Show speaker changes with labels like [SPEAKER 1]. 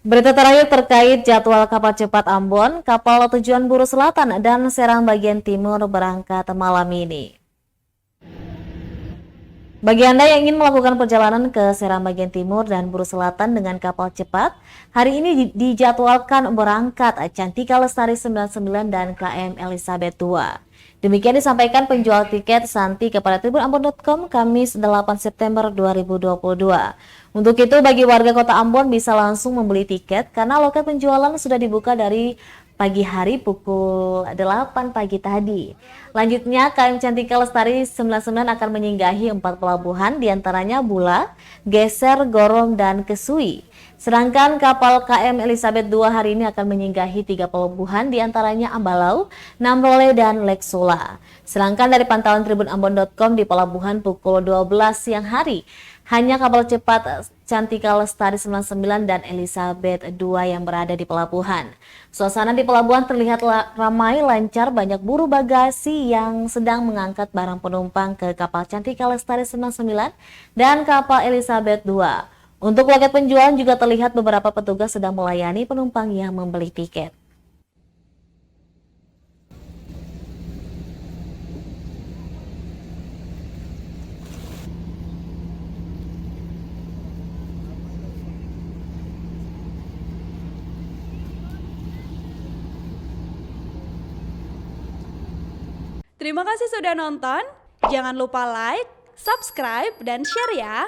[SPEAKER 1] Berita terakhir terkait jadwal kapal cepat Ambon, kapal tujuan Buru Selatan dan Serang bagian timur berangkat malam ini. Bagi Anda yang ingin melakukan perjalanan ke Serang bagian timur dan Buru Selatan dengan kapal cepat, hari ini dijadwalkan berangkat Cantika Lestari 99 dan KM Elizabeth II. Demikian disampaikan penjual tiket Santi kepada tribunambon.com Kamis 8 September 2022. Untuk itu, bagi warga kota Ambon bisa langsung membeli tiket karena loket penjualan sudah dibuka dari pagi hari pukul 8 pagi tadi. Lanjutnya, KM Cantika Lestari 99 akan menyinggahi 4 pelabuhan diantaranya Bula, Geser, Gorom, dan Kesui. Sedangkan kapal KM Elizabeth II hari ini akan menyinggahi 3 pelabuhan diantaranya Ambalau, Namrole, dan Leksola. Sedangkan dari pantauan tribunambon.com di pelabuhan pukul 12 siang hari, hanya kapal cepat Cantika Lestari 99 dan Elizabeth II yang berada di pelabuhan. Suasana di pelabuhan terlihat ramai lancar, banyak buruh bagasi yang sedang mengangkat barang penumpang ke kapal Cantika Lestari 99 dan kapal Elizabeth II. Untuk loket penjualan juga terlihat beberapa petugas sedang melayani penumpang yang membeli tiket.
[SPEAKER 2] Terima kasih sudah nonton. Jangan lupa like, subscribe, dan share ya.